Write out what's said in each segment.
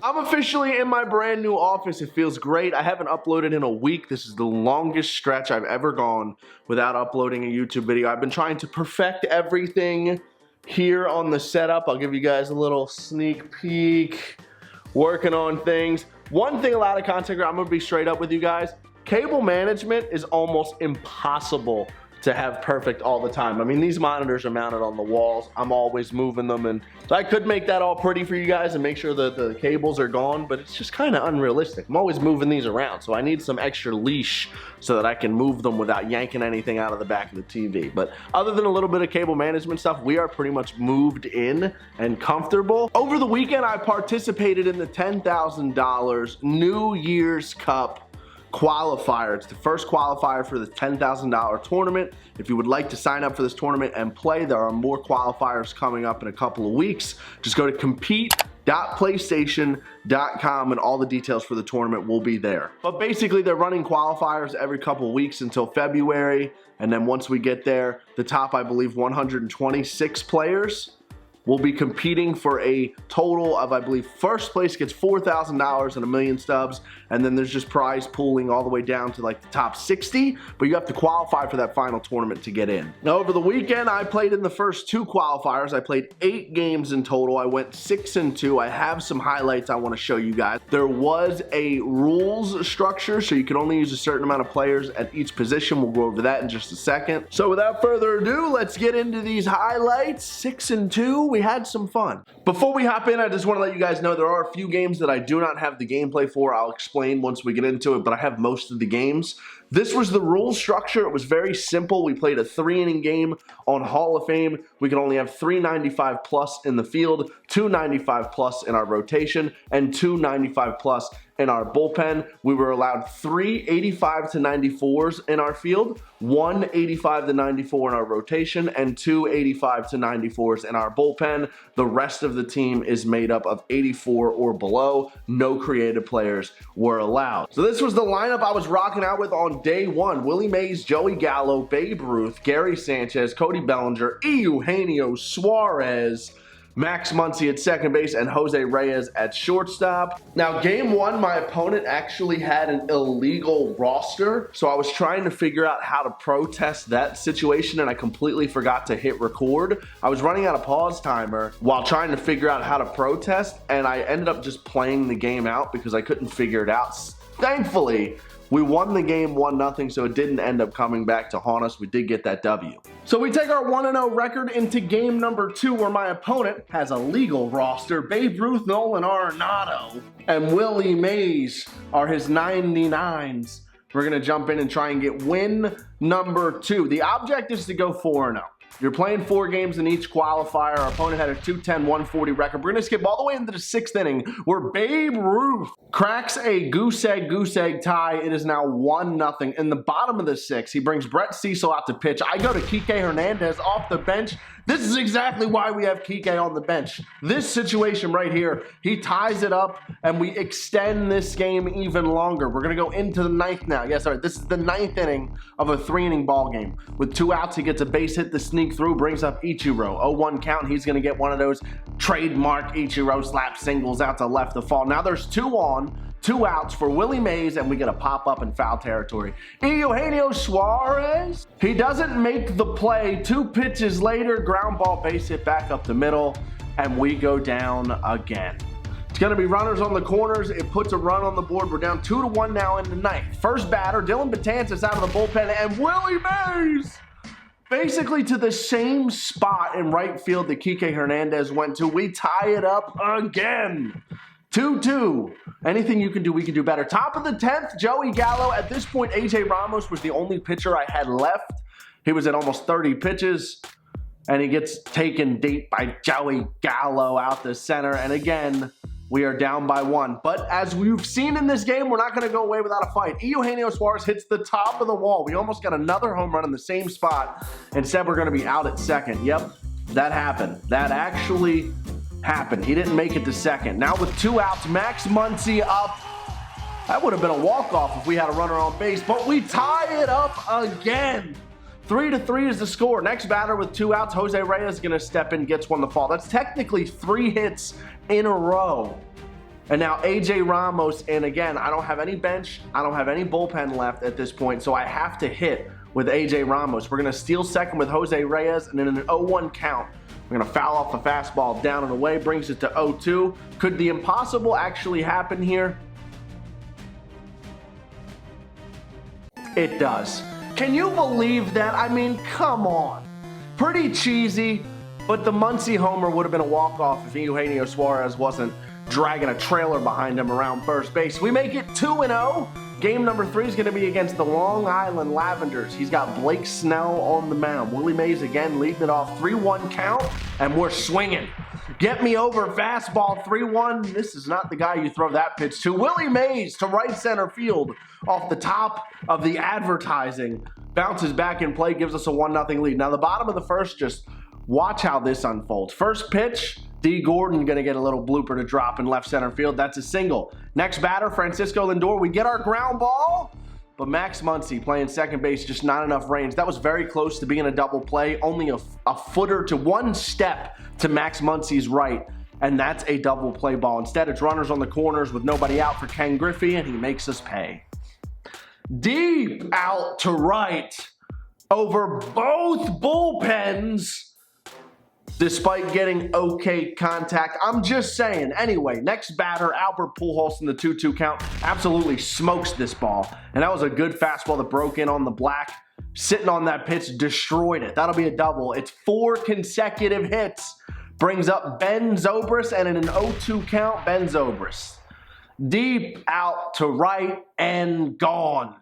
I'm officially in my brand new office. It feels great. I haven't uploaded in a week. This is the longest stretch I've ever gone without uploading a YouTube video. I've been trying to perfect everything here on the setup. I'll give you guys a little sneak peek, working on things. One thing, a lot of content, I'm gonna be straight up with you guys. Cable management is almost impossible to have perfect all the time. I mean, these monitors are mounted on the walls. I'm always moving them, and I could make that all pretty for you guys and make sure that the cables are gone, but it's just kind of unrealistic. I'm always moving these around, so I need some extra leash so that I can move them without yanking anything out of the back of the TV. But other than a little bit of cable management stuff, we are pretty much moved in and comfortable. Over the weekend, I participated in the $10,000 New Year's Cup qualifier. It's the first qualifier for the $10,000 tournament. If you would like to sign up for this tournament and play, there are more qualifiers coming up in a couple of weeks. Just go to compete.playstation.com and all the details for the tournament will be there. But basically, they're running qualifiers every couple of weeks until February, and then once we get there, the top, I believe, 126 players will be competing for a total of, I believe, first place gets $4,000 and 1,000,000 stubs, and then there's just prize pooling all the way down to like the top 60, but you have to qualify for that final tournament to get in. Now, over the weekend, I played in the first 2 qualifiers. I played 8 games in total. I went 6-2. I have some highlights I want to show you guys. There was a rules structure, so you can only use a certain amount of players at each position. We'll go over that in just a second. So without further ado, let's get into these highlights. 6-2. We had some fun. Before we hop in, I just want to let you guys know there are a few games that I do not have the gameplay for. I'll explain once we get into it, but I have most of the games. This was the rule structure. It was very simple. We played a 3-inning game on Hall of Fame. We could only have 3 95 plus in the field, 2 95 plus in our rotation, and 2 95 plus in our bullpen. We were allowed 3 85 to 94s in our field, 1 85 to 94 in our rotation, and 2 85 to 94s in our bullpen. The rest of the team is made up of 84 or below. No creative players were allowed. So this was the lineup I was rocking out with on day 1. Willie Mays, Joey Gallo, Babe Ruth, Gary Sanchez, Cody Bellinger, Eugenio Suarez, Max Muncy at second base, and Jose Reyes at shortstop. Now, game 1, my opponent actually had an illegal roster, so I was trying to figure out how to protest that situation, and I completely forgot to hit record. I was running out of pause timer while trying to figure out how to protest, and I ended up just playing the game out because I couldn't figure it out. Thankfully, we won the game 1-0, so it didn't end up coming back to haunt us. We did get that W. So we take our 1-0 record into game number 2, where my opponent has a legal roster. Babe Ruth, Nolan Arenado, and Willie Mays are his 99s. We're gonna jump in and try and get win number 2. The object is to go 4-0. You're playing 4 games in each qualifier. Our opponent had a 210, 140 record. We're going to skip all the way into the 6th inning where Babe Ruth cracks a goose egg tie. It is now 1-0. In the bottom of the 6th, he brings Brett Cecil out to pitch. I go to Kike Hernandez off the bench. This is exactly why we have Kike on the bench. This situation right here, he ties it up, and we extend this game even longer. We're going to go into the 9th now. Yes, all right, this is the 9th inning of a 3-inning ball game. With 2 outs, he gets a base hit to sneak through, brings up Ichiro. 0-1 count, he's going to get one of those trademark Ichiro slap singles out to left to fall. Now there's 2 on, 2 outs for Willie Mays, and we get a pop-up in foul territory. Eugenio Suarez, he doesn't make the play. 2 pitches later, ground ball base hit back up the middle, and we go down again. It's going to be runners on the corners. It puts a run on the board. We're down 2-1 now in the 9th. First batter, Dylan Betances out of the bullpen, and Willie Mays basically to the same spot in right field that Kike Hernandez went to. We tie it up again. 2-2. Anything you can do, we can do better. Top of the 10th, Joey Gallo. At this point, AJ Ramos was the only pitcher I had left. He was at almost 30 pitches, and he gets taken deep by Joey Gallo out the center. And again, we are down by 1. But as we've seen in this game, we're not going to go away without a fight. Eugenio Suarez hits the top of the wall. We almost got another home run in the same spot. Instead, we're going to be out at second. Yep, that happened. That actually happened. He didn't make it to second. Now with 2 outs, Max Muncy up. That would have been a walk-off if we had a runner on base, but we tie it up again. 3-3 is the score. Next batter with 2 outs, Jose Reyes is going to step in, gets one to fall. That's technically 3 hits in a row And now AJ Ramos, and again, I don't have any bench, I don't have any bullpen left at this point, so I have to hit with AJ Ramos. We're gonna steal second with Jose Reyes, and in an 0-1 count, we're gonna foul off the fastball down and away, brings it to 0-2. Could the impossible actually happen here? It does. Can you believe that? I mean, come on. Pretty cheesy, but the Muncie homer would have been a walk-off if Eugenio Suarez wasn't dragging a trailer behind him around first base. We make it 2-0. Game number 3 is going to be against the Long Island Lavenders. He's got Blake Snell on the mound. Willie Mays again leading it off. 3-1 count, and we're swinging. Get me over fastball 3-1. This is not the guy you throw that pitch to. Willie Mays to right center field off the top of the advertising. Bounces back in play, gives us a 1-0 lead. Now the bottom of the first, just watch how this unfolds. First pitch, D. Gordon gonna get a little blooper to drop in left center field. That's a single. Next batter, Francisco Lindor. We get our ground ball, but Max Muncy playing second base, just not enough range. That was very close to being a double play. Only a footer to one step to Max Muncy's right, and that's a double play ball. Instead, it's runners on the corners with nobody out for Ken Griffey, and he makes us pay. Deep out to right over both bullpens, despite getting okay contact. I'm just saying. Anyway, next batter, Albert Pujols in the 2-2 count, absolutely smokes this ball. And that was a good fastball that broke in on the black. Sitting on that pitch, destroyed it. That'll be a double. It's 4 consecutive hits. Brings up Ben Zobrist, and in an 0-2 count, Ben Zobrist. Deep out to right and gone.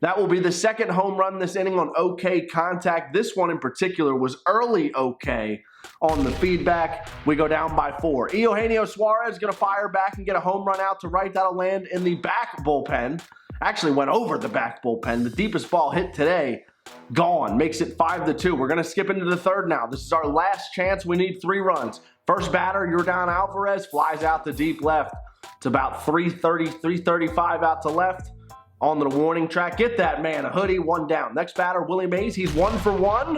That will be the second home run this inning on okay contact. This one in particular was early okay on the feedback. We go down by 4. Eugenio Suarez is going to fire back and get a home run out to right. That'll land in the back bullpen. Actually went over the back bullpen. The deepest ball hit today, gone. Makes it 5-2. We're going to skip into the third now. This is our last chance. We need 3 runs. First batter, Yordan Alvarez, flies out to deep left. It's about 330, 335 out to left. On the warning track. Get that man a hoodie, 1 down. Next batter, Willie Mays. He's 1 for 1.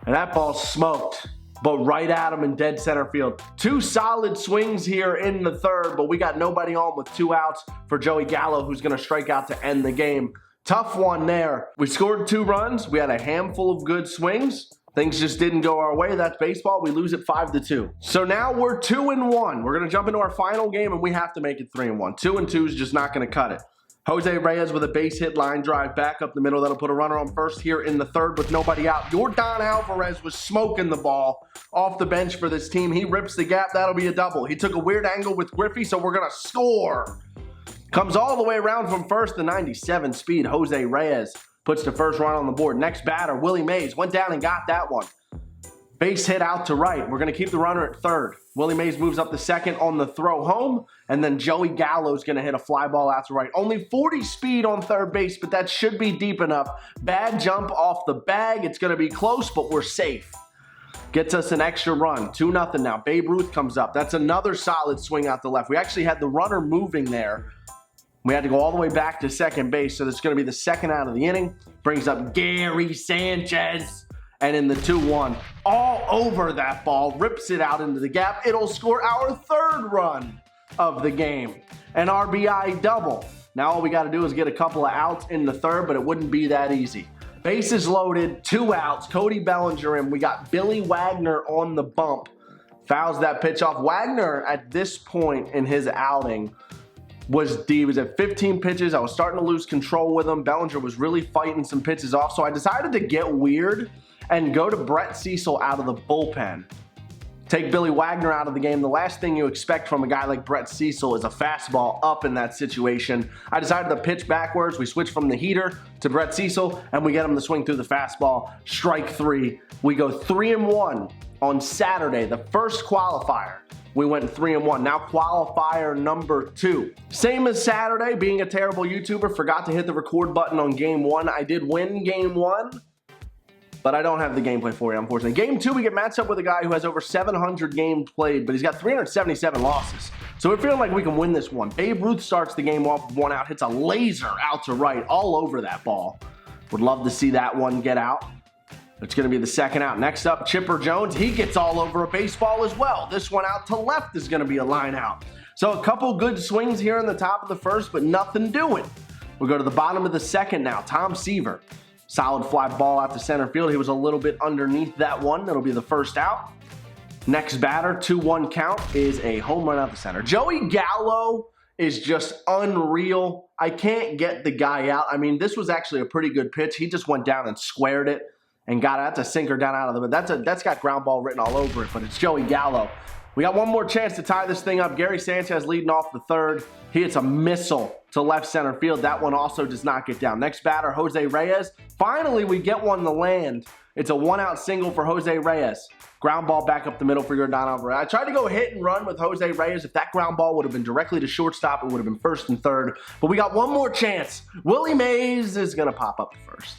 And that ball's smoked, but right at him in dead center field. 2 solid swings here in the third, but we got nobody on with 2 outs for Joey Gallo, who's going to strike out to end the game. Tough one there. We scored 2 runs. We had a handful of good swings. Things just didn't go our way. That's baseball. We lose it 5-2. So now we're 2-1. We're going to jump into our final game, and we have to make it 3-1. 2-2 is just not going to cut it. Jose Reyes with a base hit line drive back up the middle. That'll put a runner on first here in the third with nobody out. Yordan Alvarez was smoking the ball off the bench for this team. He rips the gap. That'll be a double. He took a weird angle with Griffey, so we're going to score. Comes all the way around from first. The 97 speed Jose Reyes puts the first run on the board. Next batter, Willie Mays, went down and got that one. Base hit out to right. We're going to keep the runner at third. Willie Mays moves up to second on the throw home, and then Joey Gallo's going to hit a fly ball out to right. Only 40 speed on third base, but that should be deep enough. Bad jump off the bag. It's going to be close, but we're safe. Gets us an extra run. 2-0 now. Babe Ruth comes up. That's another solid swing out the left. We actually had the runner moving there. We had to go all the way back to second base, so that's going to be the second out of the inning. Brings up Gary Sanchez. And in the 2-1, all over that ball, rips it out into the gap. It'll score our 3rd run of the game. An RBI double. Now all we got to do is get a couple of outs in the third, but it wouldn't be that easy. Bases loaded, 2 outs. Cody Bellinger in. We got Billy Wagner on the bump. Fouls that pitch off. Wagner, at this point in his outing, was at 15 pitches. I was starting to lose control with him. Bellinger was really fighting some pitches off, so I decided to get weird and go to Brett Cecil out of the bullpen. Take Billy Wagner out of the game. The last thing you expect from a guy like Brett Cecil is a fastball up in that situation. I decided to pitch backwards. We switch from the heater to Brett Cecil, and we get him to swing through the fastball. Strike 3. We go 3-1 on Saturday, the first qualifier. We went 3-1. Now qualifier number 2. Same as Saturday, being a terrible YouTuber, forgot to hit the record button on game 1. I did win game 1. But I don't have the gameplay for you, unfortunately. Game 2, we get matched up with a guy who has over 700 games played, but he's got 377 losses. So we're feeling like we can win this one. Babe Ruth starts the game off with 1 out, hits a laser out to right, all over that ball. Would love to see that one get out. It's going to be the second out. Next up, Chipper Jones. He gets all over a baseball as well. This one out to left is going to be a line out. So a couple good swings here in the top of the first, but nothing doing. We go to the bottom of the second now. Tom Seaver. Solid fly ball out to center field. He was a little bit underneath that one. That'll be the first out. Next batter, 2-1 count, is a home run out the center. Joey Gallo is just unreal. I can't get the guy out. I mean, this was actually a pretty good pitch. He just went down and squared it and got it. That's a sinker down out of the middle. That's got ground ball written all over it, but it's Joey Gallo. We got one more chance to tie this thing up. Gary Sanchez leading off the third. He hits a missile to left center field. That one also does not get down. Next batter, Jose Reyes. Finally, we get one to land. It's a 1-out single for Jose Reyes. Ground ball back up the middle for Yordan Alvarez. I tried to go hit and run with Jose Reyes. If that ground ball would have been directly to shortstop, it would have been first and third. But we got one more chance. Willie Mays is going to pop up first.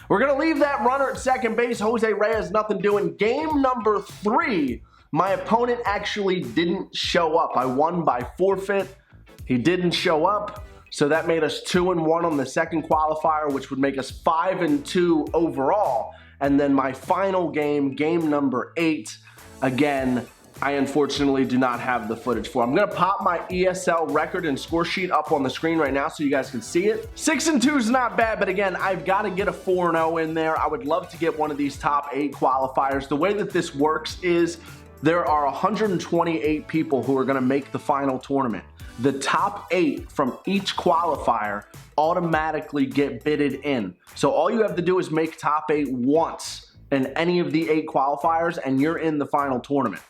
We're going to leave that runner at second base. Jose Reyes, nothing doing. Game number 3. My opponent actually didn't show up. I won by forfeit. He didn't show up. So that made us 2-1 on the second qualifier, which would make us 5-2 overall. And then my final game, game number 8, again, I unfortunately do not have the footage for. I'm going to pop my ESL record and score sheet up on the screen right now so you guys can see it. 6-2 is not bad, but again, I've got to get a 4-0 in there. I would love to get one of these top 8 qualifiers. The way that this works is there are 128 people who are going to make the final tournament. The top 8 from each qualifier automatically get bidded in. So all you have to do is make top 8 once in any of the 8 qualifiers and you're in the final tournament.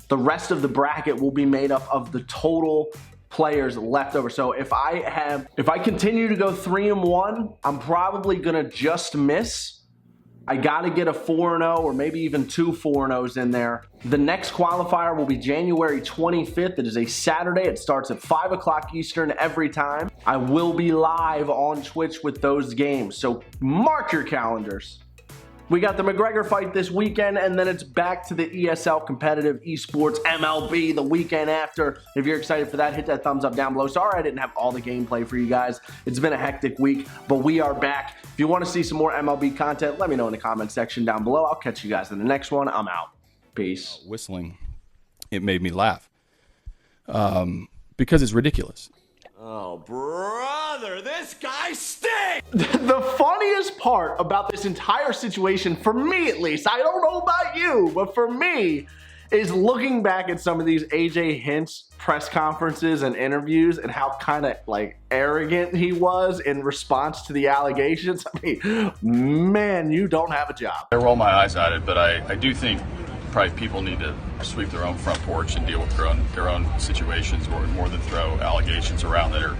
The rest of the bracket will be made up of the total players left over. So if I continue to go 3-1, I'm probably gonna just miss. I gotta get a 4-0 or maybe even 2 4-0s in there. The next qualifier will be January 25th. It is a Saturday. It starts at 5 o'clock Eastern every time. I will be live on Twitch with those games, so mark your calendars. We got the McGregor fight this weekend, and then it's back to the ESL competitive esports MLB the weekend after. If you're excited for that, hit that thumbs up down below. Sorry I didn't have all the gameplay for you guys. It's been a hectic week, but we are back. If you want to see some more MLB content, let me know in the comment section down below. I'll catch you guys in the next one. I'm out. Peace. Whistling, it made me laugh because it's ridiculous. Oh, brother, this guy stinks! The funniest part about this entire situation, for me at least, I don't know about you, but for me, is looking back at some of these AJ Hinch press conferences and interviews and how kind of like arrogant he was in response to the allegations. I mean, man, you don't have a job. I roll my eyes at it, but I do think probably people need to sweep their own front porch and deal with their own situations more than throw allegations around that are